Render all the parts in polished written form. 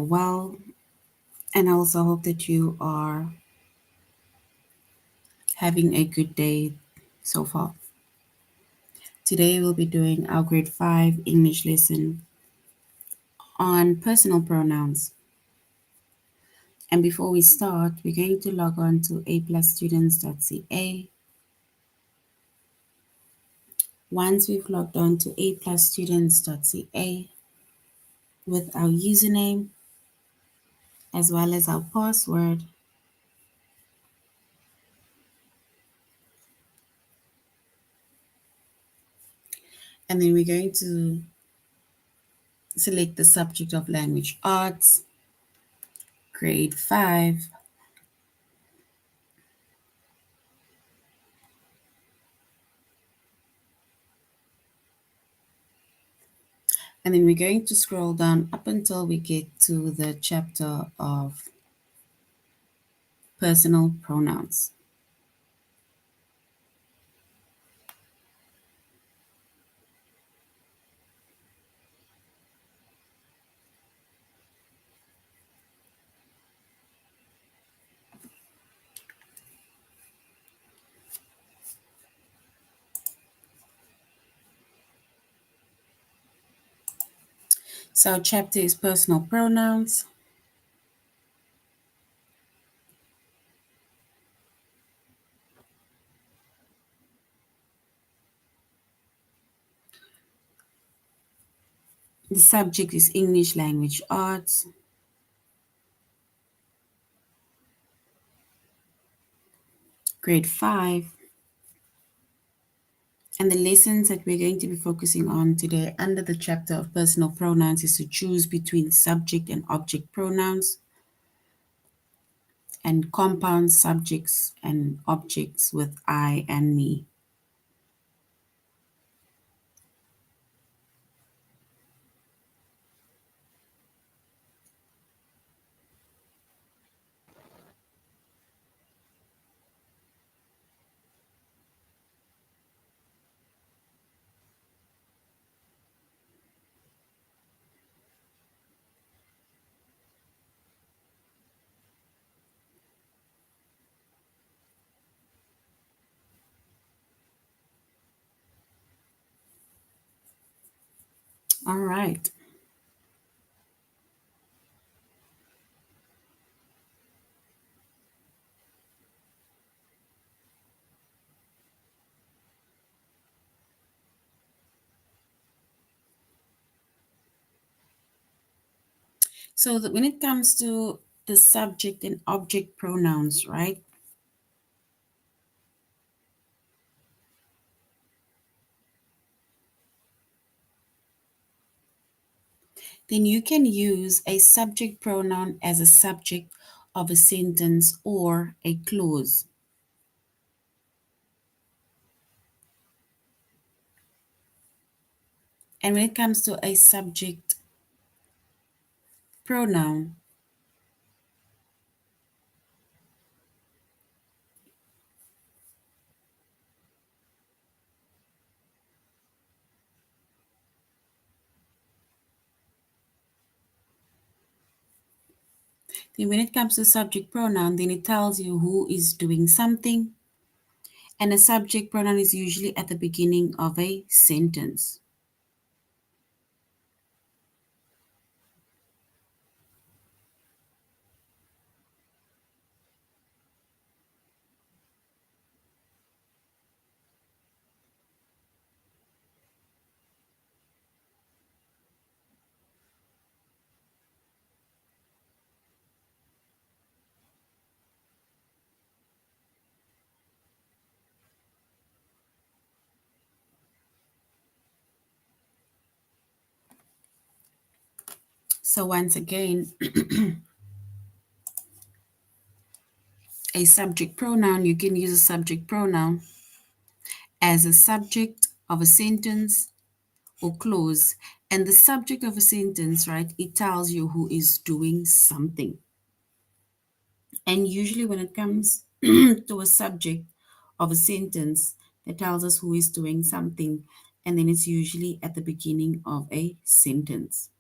well, and I also hope that you are having a good day so far. Today we'll be doing our grade 5 English lesson on personal pronouns. And before we start, we're going to log on to aplusstudents.ca. Once we've logged on to aplusstudents.ca with our username as well as our password, and then we're going to select the subject of language arts, grade 5, and then we're going to scroll down up until we get to the chapter of personal pronouns. So our chapter is personal pronouns. The subject is English language arts. Grade 5. And the lessons that we're going to be focusing on today under the chapter of personal pronouns is to choose between subject and object pronouns and compound subjects and objects with I and me. All right. So that when it comes to the subject and object pronouns, right? Then you can use a subject pronoun as a subject of a sentence or a clause. And when it comes to a subject pronoun, then when it comes to subject pronoun, then it tells you who is doing something. And a subject pronoun is usually at the beginning of a sentence. So once again, a subject pronoun, you can use a subject pronoun as a subject of a sentence or clause. And the subject of a sentence, right, it tells you who is doing something. And usually when it comes to a subject of a sentence that tells us who is doing something, and then it's usually at the beginning of a sentence.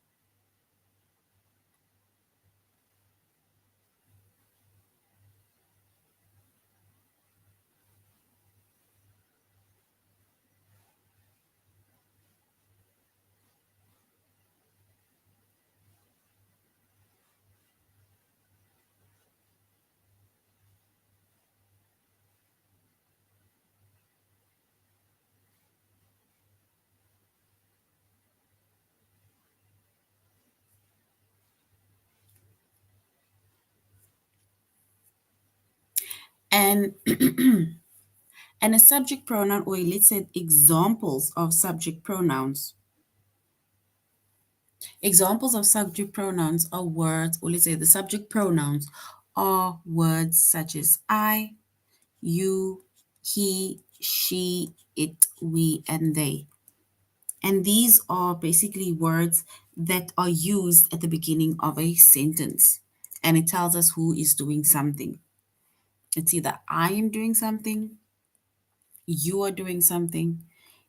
And and a subject pronoun, or let's say examples of subject pronouns. Examples of subject pronouns are words, or let's say the subject pronouns are words such as I, you, he, she, it, we, and they. And these are basically words that are used at the beginning of a sentence. And it tells us who is doing something. It's either I am doing something, you are doing something,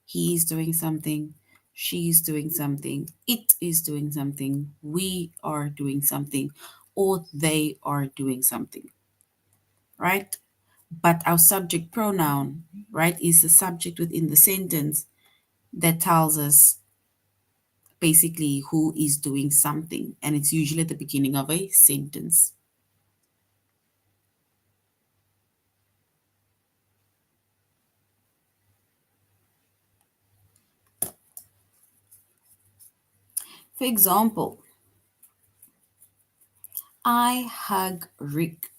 he is doing something, she is doing something, it is doing something, we are doing something, or they are doing something, right? But our subject pronoun, right, is the subject within the sentence that tells us basically who is doing something, and it's usually at the beginning of a sentence. For example, I hug Rick.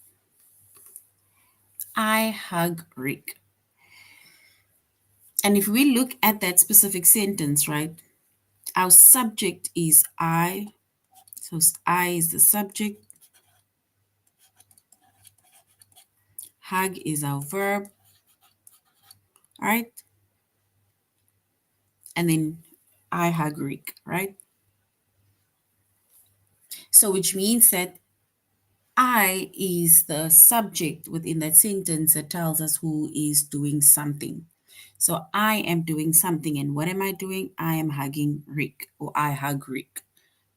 I hug Rick. And if we look at that specific sentence, right, our subject is I. So I is the subject, hug is our verb, right? And then I hug Rick, right? So which means that I is the subject within that sentence that tells us who is doing something. So I am doing something, and what am I doing? I am hugging Rick, or I hug Rick,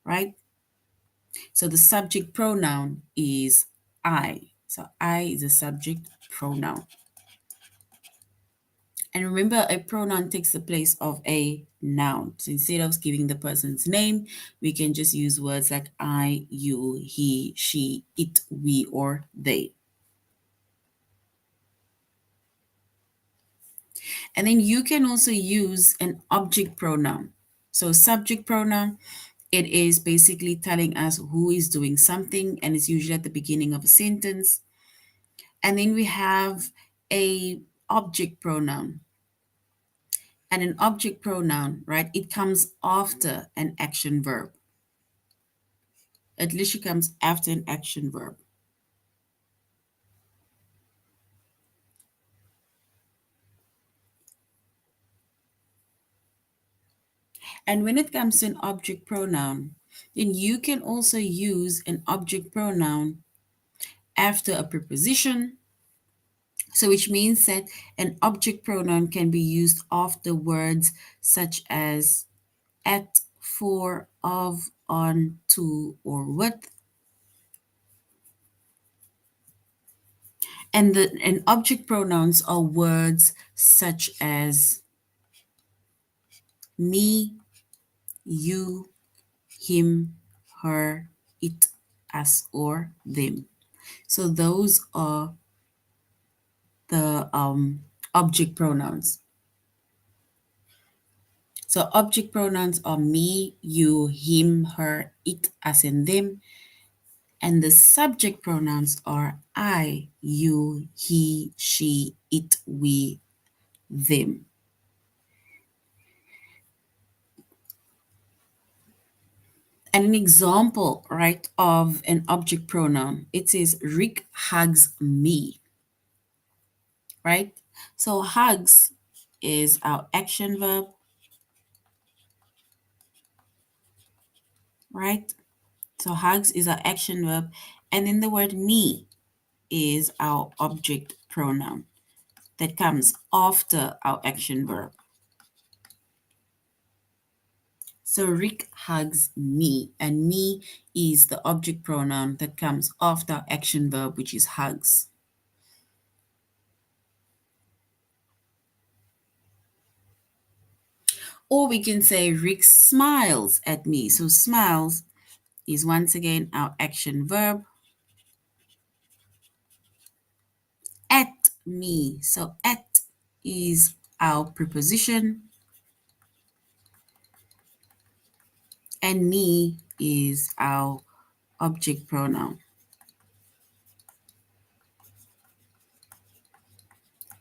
right? So the subject pronoun is I. So I is a subject pronoun. And remember, a pronoun takes the place of a noun. So instead of giving the person's name, we can just use words like I, you, he, she, it, we, or they. And then you can also use an object pronoun. So subject pronoun, it is basically telling us who is doing something, and it's usually at the beginning of a sentence. And then we have a object pronoun. And an object pronoun, right, it comes after an action verb. It literally comes after an action verb. And when it comes to an object pronoun, then you can also use an object pronoun after a preposition. So which means that an object pronoun can be used after words such as at, for, of, on, to, or with. And object pronouns are words such as me, you, him, her, it, us, or them. So those are the object pronouns. So object pronouns are me, you, him, her, it, us, and them. And the subject pronouns are I, you, he, she, it, we, them. And an example, right, of an object pronoun, it says Rick hugs me, right? So hugs is our action verb, right? So hugs is our action verb. And then the word me is our object pronoun that comes after our action verb. So Rick hugs me, and me is the object pronoun that comes after our action verb, which is hugs. Or we can say Rick smiles at me. So smiles is once again our action verb. At me. So at is our preposition, and me is our object pronoun.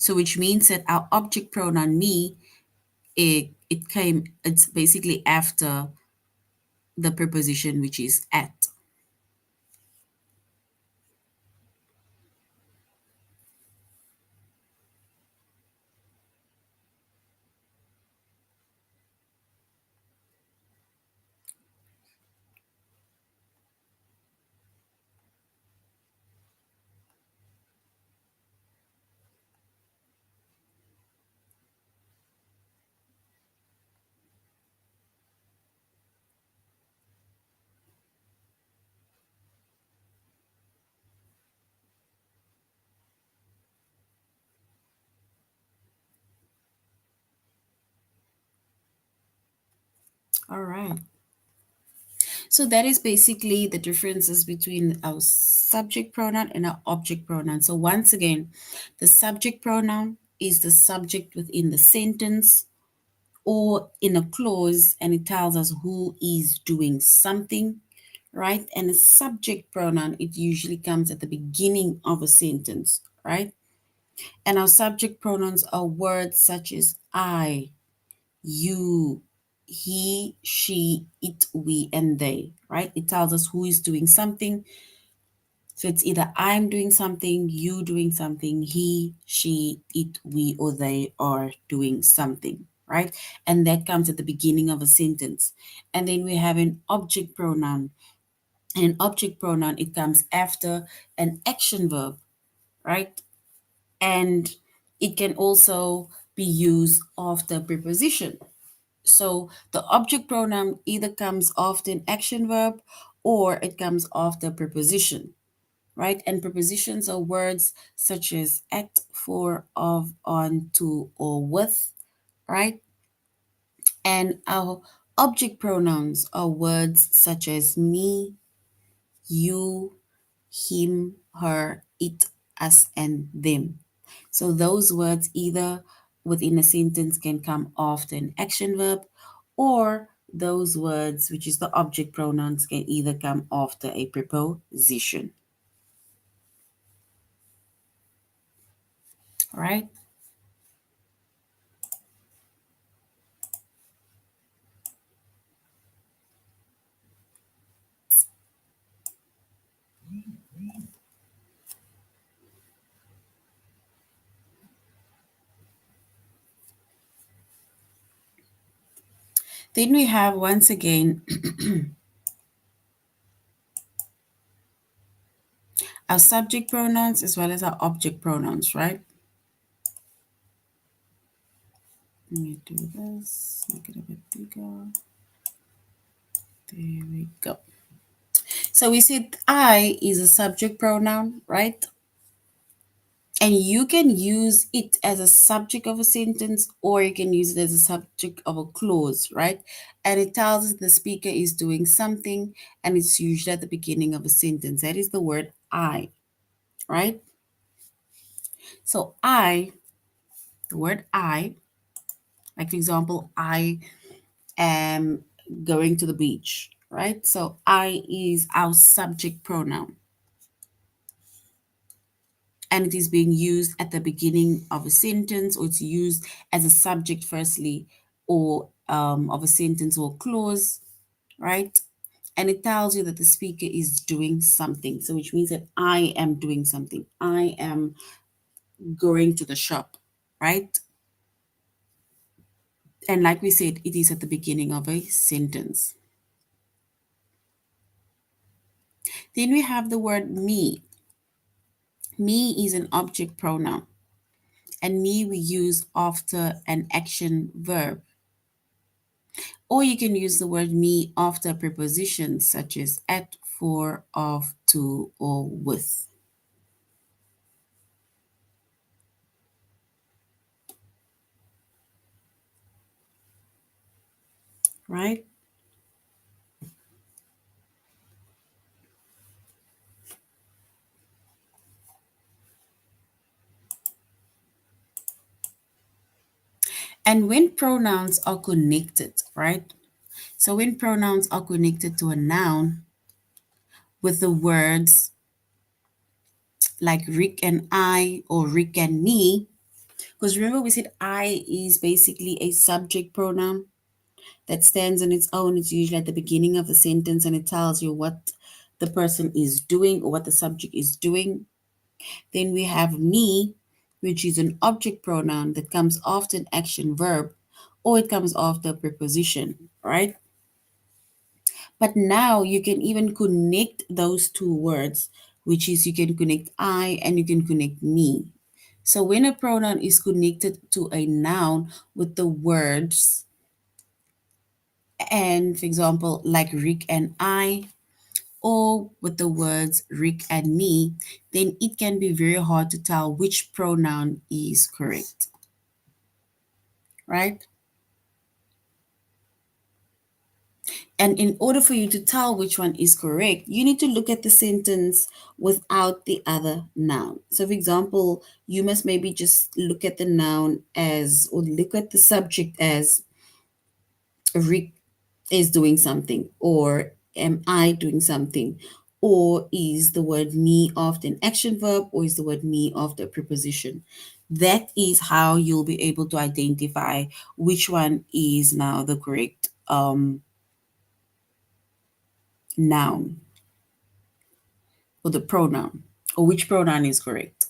So which means that our object pronoun me, it's basically after the preposition which is at. All right. So that is basically the differences between our subject pronoun and our object pronoun. So once again, the subject pronoun is the subject within the sentence or in a clause, and it tells us who is doing something, right? And a subject pronoun, it usually comes at the beginning of a sentence, right? And our subject pronouns are words such as I, you, he, she, it, we, and they, right? It tells us who is doing something. So it's either I'm doing something, you doing something, he, she, it, we, or they are doing something, right? And that comes at the beginning of a sentence. And then we have an object pronoun. And an object pronoun, it comes after an action verb, right? And it can also be used after preposition. So the object pronoun either comes after an action verb or it comes after preposition, right? And prepositions are words such as at, for, of, on, to, or with, right? And our object pronouns are words such as me, you, him, her, it, us, and them. So those words either within a sentence can come after an action verb, or those words, which is the object pronouns, can either come after a preposition. All right? Then we have once again our subject pronouns as well as our object pronouns, right? Let me do this, make it a bit bigger. There we go. So we said I is a subject pronoun, right? And you can use it as a subject of a sentence or you can use it as a subject of a clause, right? And it tells us the speaker is doing something and it's usually at the beginning of a sentence. That is the word I, right? So the word I, like for example, I am going to the beach, right? So I is our subject pronoun and it is being used at the beginning of a sentence or it's used as a subject firstly or of a sentence or clause, right? And it tells you that the speaker is doing something. So which means that I am doing something. I am going to the shop, right? And like we said, it is at the beginning of a sentence. Then we have the word me. Me is an object pronoun. And me we use after an action verb. Or you can use the word me after prepositions such as at, for, of, to, or with. Right? And when pronouns are connected, right? So when pronouns are connected to a noun with the words like Rick and I or Rick and me, Because remember, we said I is basically a subject pronoun that stands on its own. It's usually at the beginning of a sentence and it tells you what the person is doing or what the subject is doing. Then we have me, which is an object pronoun that comes after an action verb or it comes after a preposition, right? But now you can even connect those two words, which is you can connect I and you can connect me. So when a pronoun is connected to a noun with the words, and for example, like Rick and I, or with the words Rick and me, then it can be very hard to tell which pronoun is correct, right? And in order for you to tell which one is correct, you need to look at the sentence without the other noun. So, for example, you must maybe just look at the noun as, or look at the subject as Rick is doing something, or am I doing something, or is the word me after an action verb, or is the word me after a preposition. That is how you'll be able to identify which one is now the correct noun or the pronoun, or which pronoun is correct.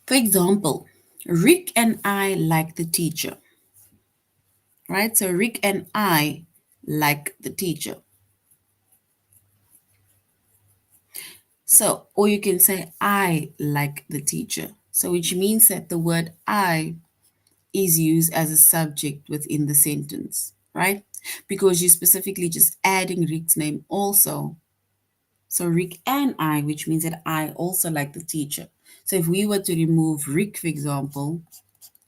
For example, Rick and I like the teacher, right? So Rick and I like the teacher. So, or you can say, I like the teacher. So, which means that the word I is used as a subject within the sentence, right? Because you're specifically just adding Rick's name also. So, Rick and I, which means that I also like the teacher. So, if we were to remove Rick, for example,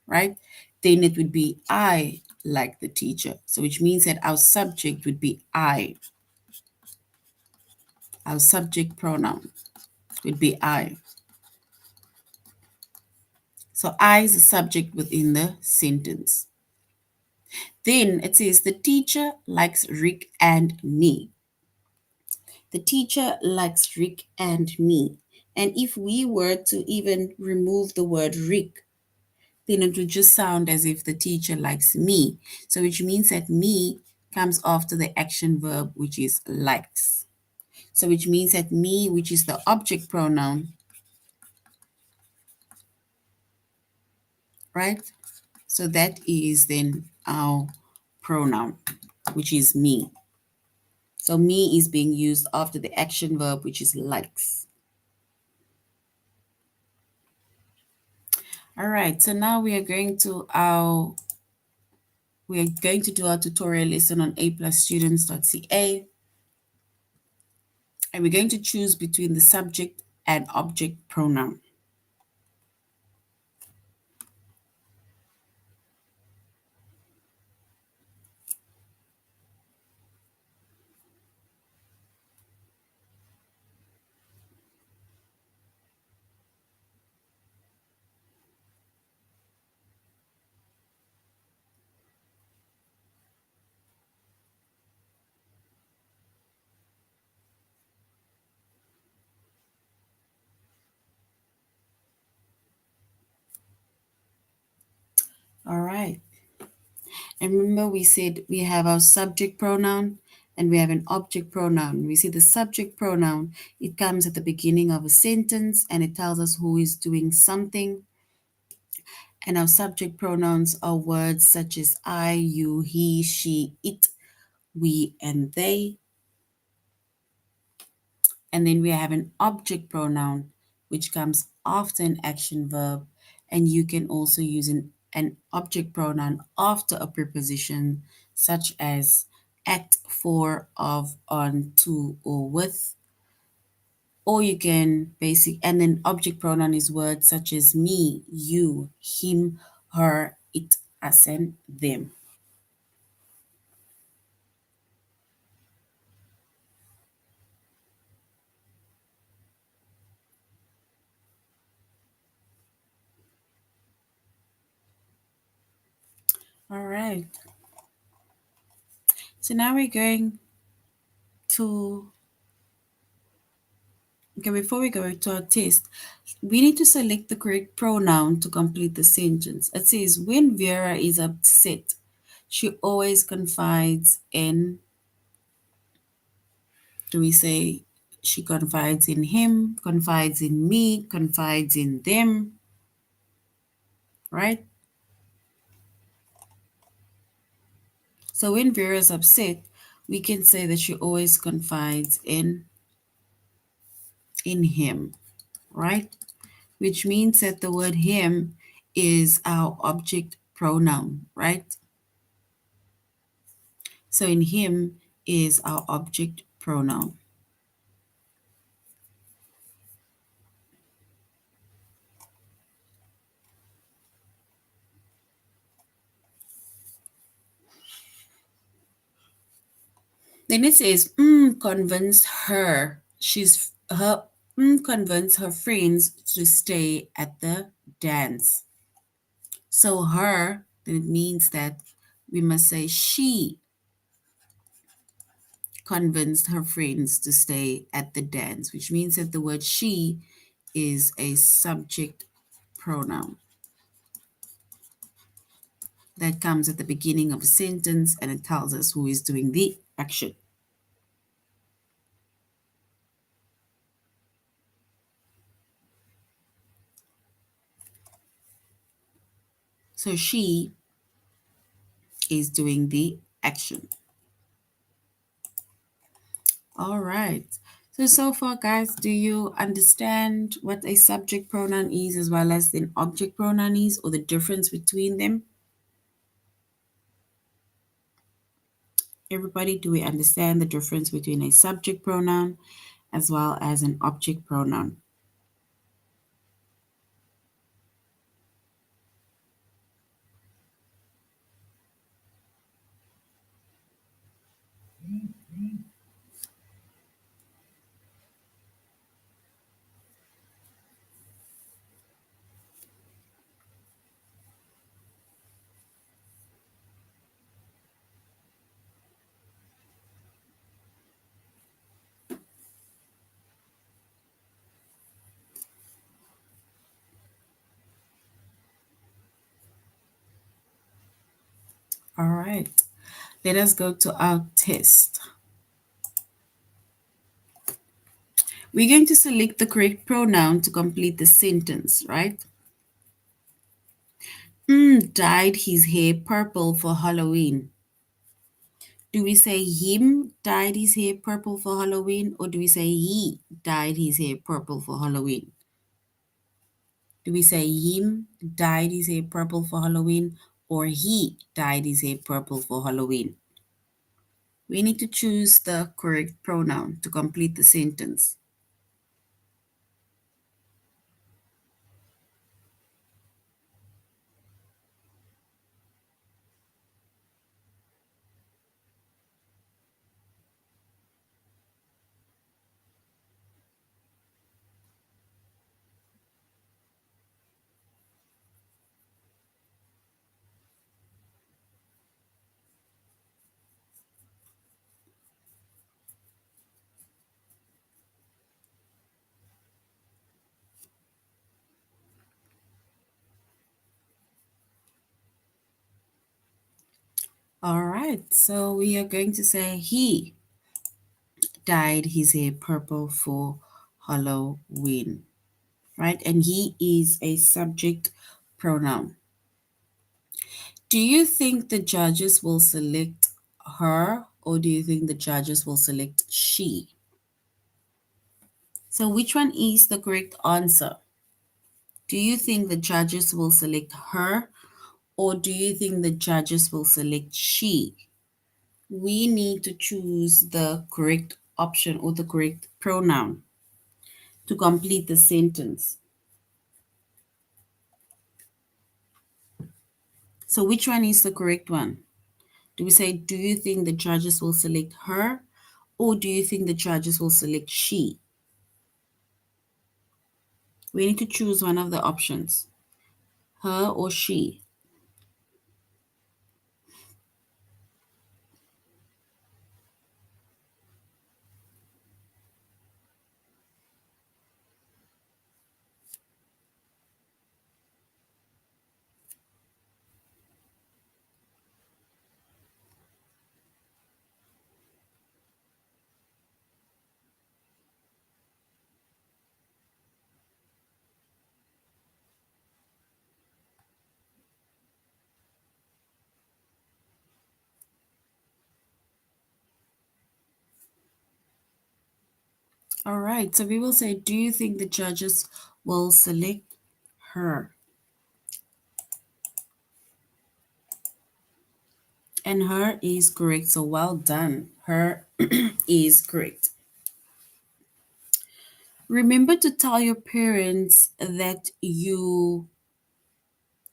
right, then it would be I like the teacher. So, which means that our subject would be I. Our subject pronoun would be I. So I is the subject within the sentence. Then it says the teacher likes Rick and me. The teacher likes Rick and me. And if we were to even remove the word Rick, then it would just sound as if the teacher likes me. So which means that me comes after the action verb, which is likes. So which means that me, which is the object pronoun, right? So that is then our pronoun, which is me. So me is being used after the action verb, which is likes. All right, so now we are going to do our tutorial lesson on aplusstudents.ca, and we're going to choose between the subject and object pronoun. All right. And remember we said we have our subject pronoun and we have an object pronoun. We see the subject pronoun, it comes at the beginning of a sentence and it tells us who is doing something. And our subject pronouns are words such as I, you, he, she, it, we, and they. And then we have an object pronoun, which comes after an action verb. And you can also use an object pronoun after a preposition, such as at, for, of, on, to, or with. Or you can and then object pronoun is words such as me, you, him, her, it, us, and them. All right. So now we're going to Okay, before we go to our test, we need to select the correct pronoun to complete the sentence. It says, when Vera is upset, she always confides in, do we say she confides in him, confides in me, confides in them, right? So when Vera is upset, we can say that she always confides in him, right? Which means that the word him is our object pronoun, right? So in him is our object pronoun. Then it says, convinced her. Convinced her friends to stay at the dance. So her, then it means that we must say she convinced her friends to stay at the dance, which means that the word she is a subject pronoun that comes at the beginning of a sentence and it tells us who is doing the action. So she is doing the action. All right. So far, guys, do you understand what a subject pronoun is as well as an object pronoun is, or the difference between them? Everybody, do we understand the difference between a subject pronoun as well as an object pronoun? All right. Let us go to our test. We're going to select the correct pronoun to complete the sentence, right? Dyed his hair purple for Halloween. Do we say him dyed his hair purple for Halloween, or do we say he dyed his hair purple for Halloween? Do we say him dyed his hair purple for Halloween, or he dyed his hair purple for Halloween? We need to choose the correct pronoun to complete the sentence. All right, so we are going to say he dyed his hair purple for Halloween, right? And he is a subject pronoun. Do you think the judges will select her, or do you think the judges will select she? So which one is the correct answer? Do you think the judges will select her, or do you think the judges will select she? We need to choose the correct option or the correct pronoun to complete the sentence. So which one is the correct one? Do we say, do you think the judges will select her, or do you think the judges will select she? We need to choose one of the options, her or she. All right, so we will say, do you think the judges will select her? And her is correct, so well done. Her is correct. Remember to tell your parents that you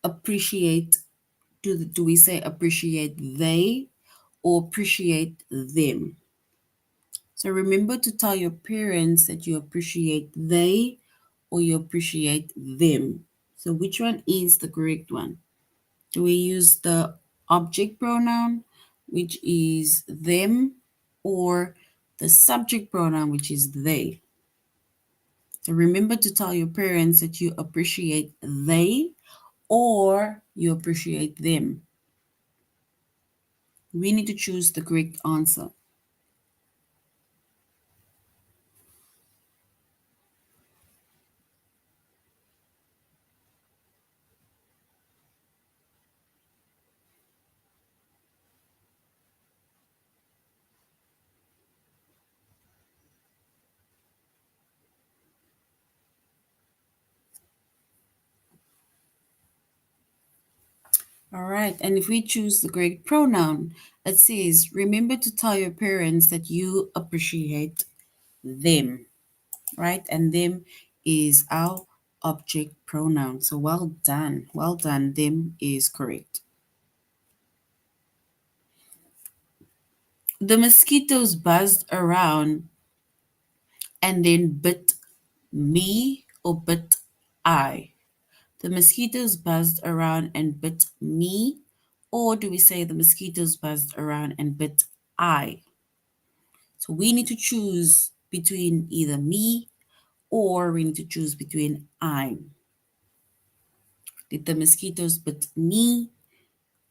appreciate, do we say appreciate they or appreciate them? So remember to tell your parents that you appreciate they or you appreciate them. So which one is the correct one? Do we use the object pronoun, which is them, or the subject pronoun, which is they? So remember to tell your parents that you appreciate they or you appreciate them. We need to choose the correct answer. All right, and if we choose the correct pronoun, it says, remember to tell your parents that you appreciate them, right? And them is our object pronoun. So well done. Well done. Them is correct. The mosquitoes buzzed around and then bit me or bit I. The mosquitoes buzzed around and bit me, or do we say the mosquitoes buzzed around and bit I? So we need to choose between either me or we need to choose between I. Did the mosquitoes bit me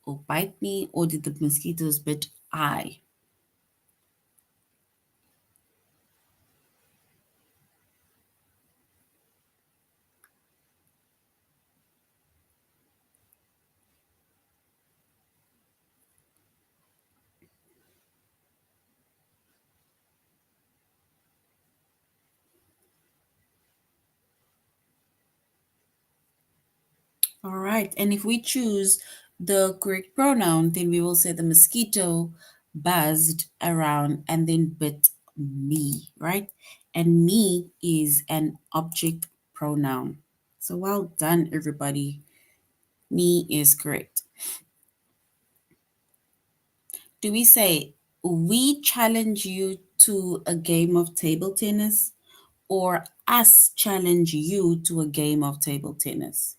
or bite me, or did the mosquitoes bit I? All right, and if we choose the correct pronoun, then we will say the mosquito buzzed around and then bit me, right? And me is an object pronoun. So well done, everybody. Me is correct. Do we say, we challenge you to a game of table tennis, or us challenge you to a game of table tennis?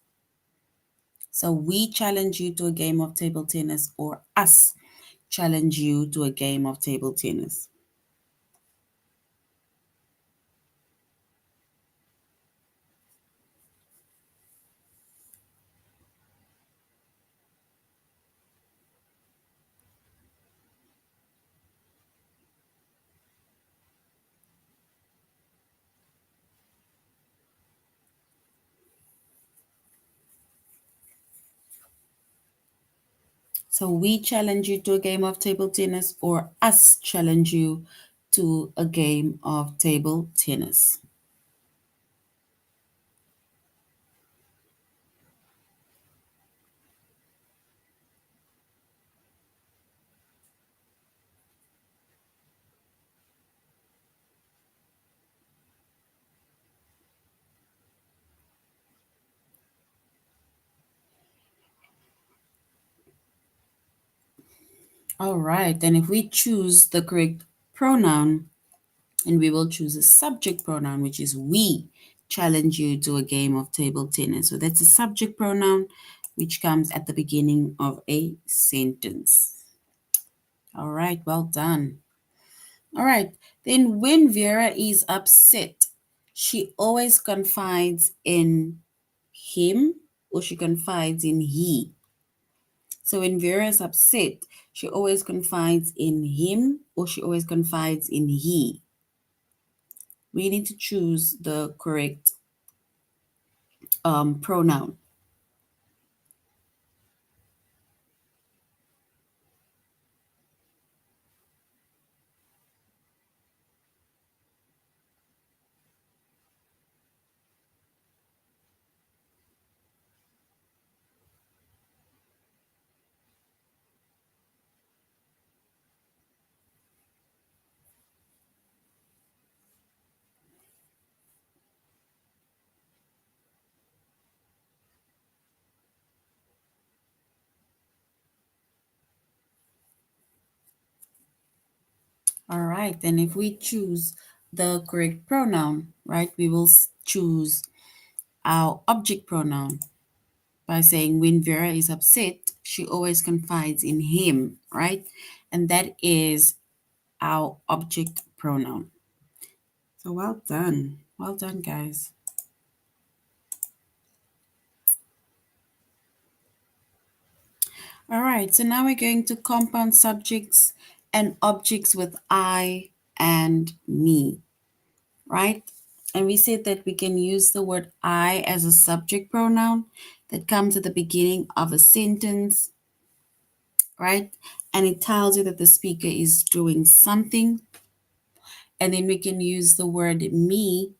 So we challenge you to a game of table tennis, or us challenge you to a game of table tennis. So we challenge you to a game of table tennis, or us challenge you to a game of table tennis. All right, then if we choose the correct pronoun, and we will choose a subject pronoun, which is we challenge you to a game of table tennis. So that's a subject pronoun which comes at the beginning of a sentence. All right, well done. All right, then when Vera is upset, she always confides in him or she confides in he. So when Vera is upset, she always confides in him or she always confides in he. We need to choose the correct pronoun. All right, then if we choose the correct pronoun, right, we will choose our object pronoun by saying when Vera is upset, she always confides in him, right? And that is our object pronoun. So well done. Well done, guys. All right, so now we're going to compound subjects and objects with I and me, right? And we said that we can use the word I as a subject pronoun that comes at the beginning of a sentence, right? And it tells you that the speaker is doing something. And then we can use the word me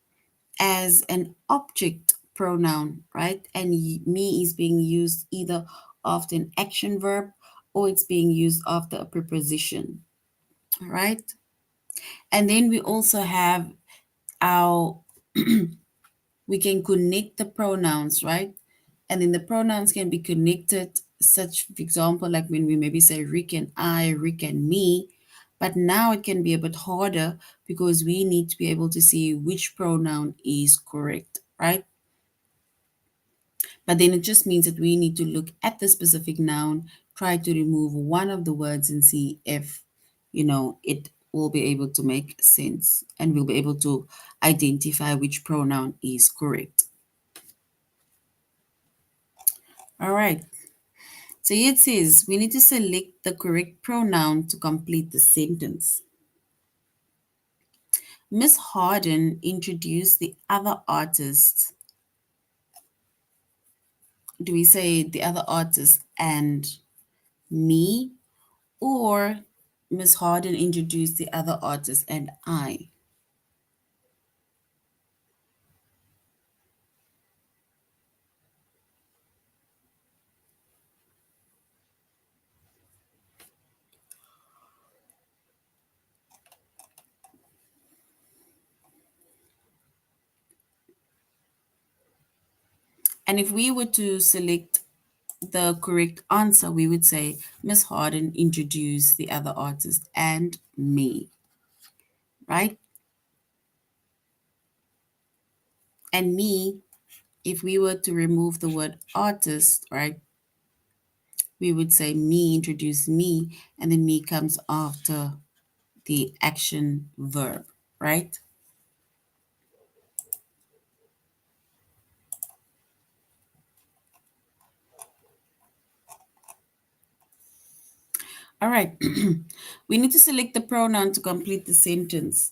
as an object pronoun, right? And me is being used either after an action verb or it's being used after a preposition, all right? And then we also have our, we can connect the pronouns, right? And then the pronouns can be connected, such, for example, like when we maybe say Rick and I, Rick and me. But now it can be a bit harder because we need to be able to see which pronoun is correct, right? But then it just means that we need to look at the specific noun, try to remove one of the words and see if, it will be able to make sense and we'll be able to identify which pronoun is correct. All right. So here it says we need to select the correct pronoun to complete the sentence. Miss Harden introduced the other artist. Do we say the other artist and me, or Miss Harden introduced the other artist and I? And if we were to select the correct answer, we would say Miss Harden introduced the other artist and me, right? And me, if we were to remove the word artist, right, we would say me introduced me, and then me comes after the action verb, right? All right. We need to select the pronoun to complete the sentence.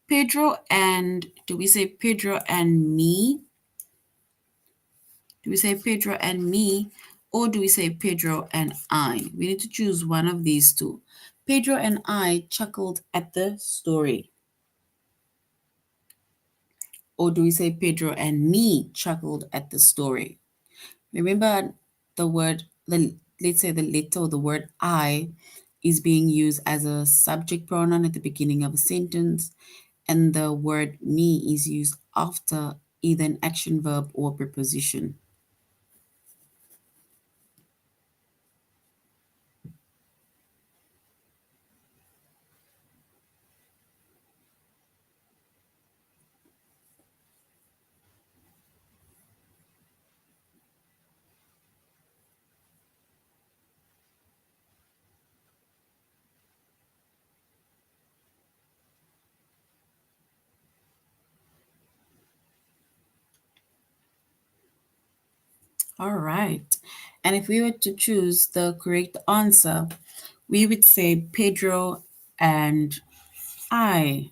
Pedro and, do we say Pedro and me? Do we say Pedro and me? Or do we say Pedro and I? We need to choose one of these two. Pedro and I chuckled at the story. Or do we say Pedro and me chuckled at the story? Remember the word, let's say the letter or the word I is being used as a subject pronoun at the beginning of a sentence, and the word me is used after either an action verb or preposition. All right. And if we were to choose the correct answer, we would say Pedro and I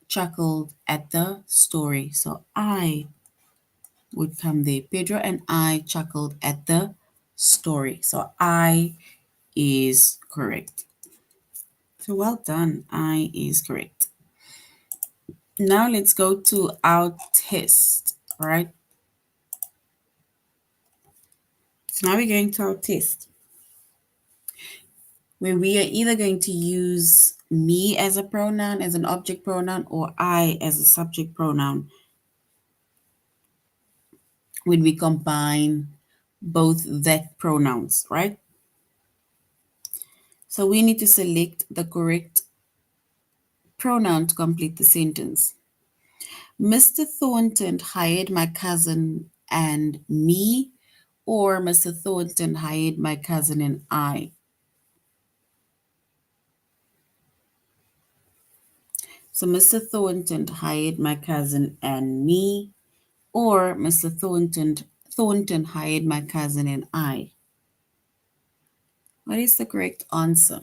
chuckled at the story. So I would come there. Pedro and I chuckled at the story. So I is correct. So well done. I is correct. Now let's go to our test, right? So now we're going to our test where we are either going to use me as a pronoun, as an object pronoun, or I as a subject pronoun when we combine both that pronouns, right? So we need to select the correct pronoun to complete the sentence. Mr. Thornton hired my cousin and me, or Mr. Thornton hired my cousin and I. So Mr. Thornton hired my cousin and me, or Mr. Thornton hired my cousin and I. What is the correct answer?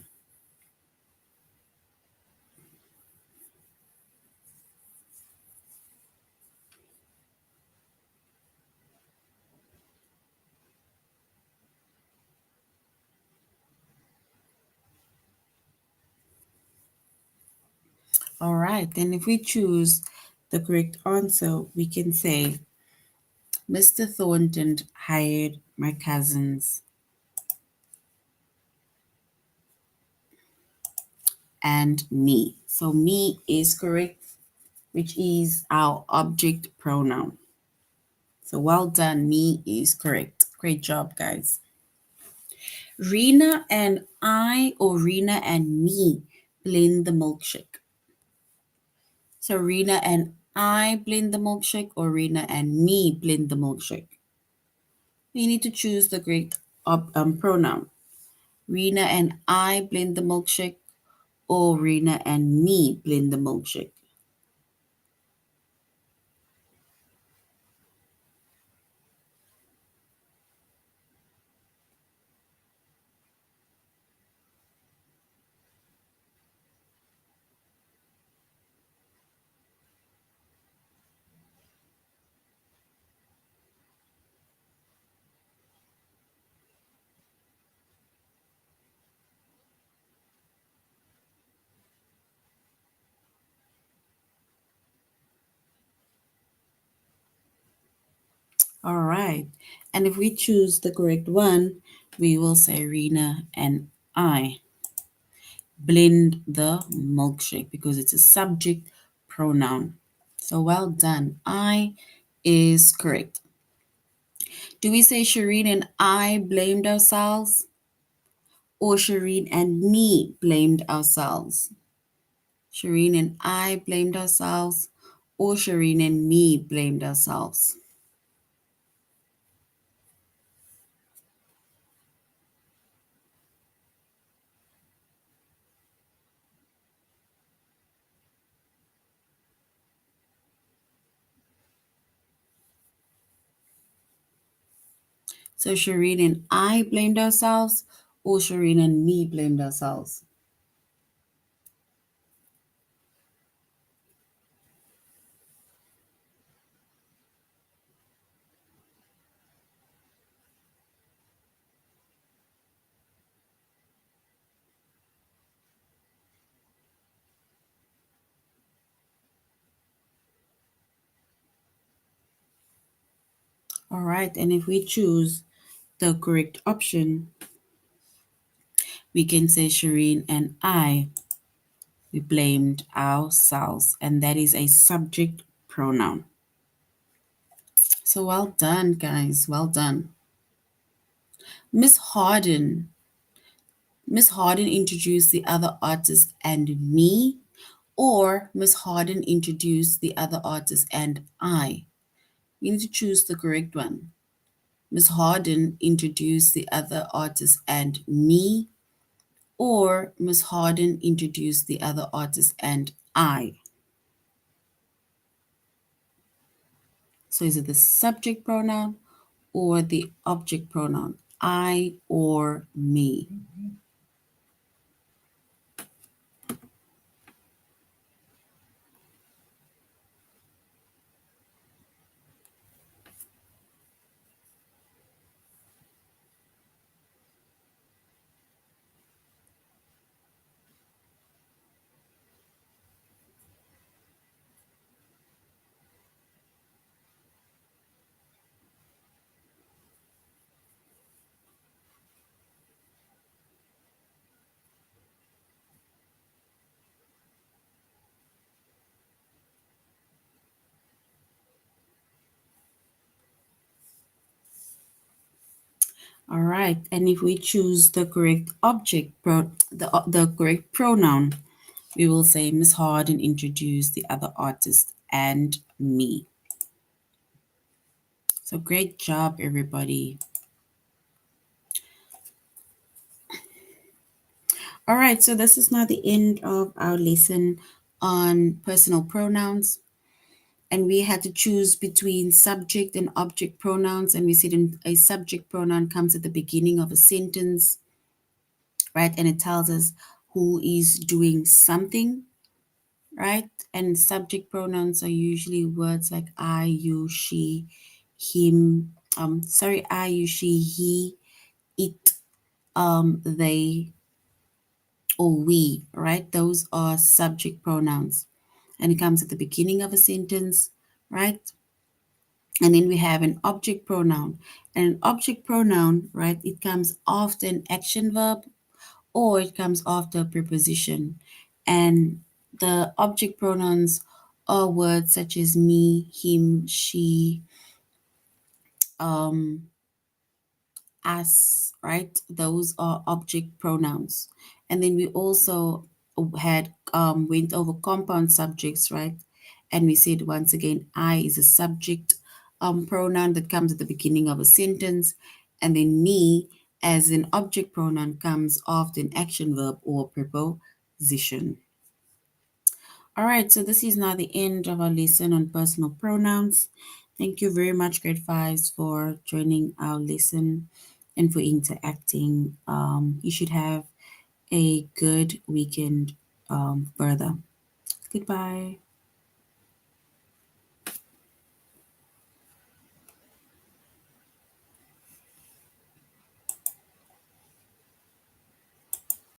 All right, then if we choose the correct answer, we can say Mr. Thornton hired my cousins and me. So me is correct, which is our object pronoun. So well done, me is correct. Great job, guys. Rena and I or Rena and me blend the milkshake. So Rena and I blend the milkshake or Rena and me blend the milkshake. We need to choose the correct pronoun. Rena and I blend the milkshake or Rena and me blend the milkshake. All right. And if we choose the correct one, we will say Rena and I blend the milkshake because it's a subject pronoun. So well done. I is correct. Do we say Shireen and I blamed ourselves or Shireen and me blamed ourselves? Shireen and I blamed ourselves or Shireen and me blamed ourselves? So Shireen and I blamed ourselves or Shireen and me blamed ourselves? All right, and if we choose the correct option, we can say Shireen and I, we blamed ourselves, and that is a subject pronoun. So well done, guys. Well done. Miss Harden. Miss Harden introduced the other artist and me, or Miss Harden introduced the other artist and I. You need to choose the correct one. Miss Harden introduced the other artist and me, or Miss Harden introduced the other artist and I. So is it the subject pronoun or the object pronoun? I or me? All right, and if we choose the correct the correct pronoun, we will say Miss Harden introduced the other artist and me. So great job, everybody. All right, so this is now the end of our lesson on personal pronouns. And we had to choose between subject and object pronouns. And we said a subject pronoun comes at the beginning of a sentence, right? And it tells us who is doing something, right? And subject pronouns are usually words like I, you, she, him, I, you, she, he, it, they, or we, right? Those are subject pronouns. And it comes at the beginning of a sentence, right? And then we have an object pronoun. And an object pronoun, right, it comes after an action verb or it comes after a preposition. And the object pronouns are words such as me, him, she, um, us, right? Those are object pronouns. And then we also had went over compound subjects, right? And we said once again, I is a subject pronoun that comes at the beginning of a sentence, and then me as an object pronoun comes after an action verb or preposition. All right, so this is now the end of our lesson on personal pronouns. Thank you very much, grade fives, for joining our lesson and for interacting. You should have a good weekend further. Goodbye.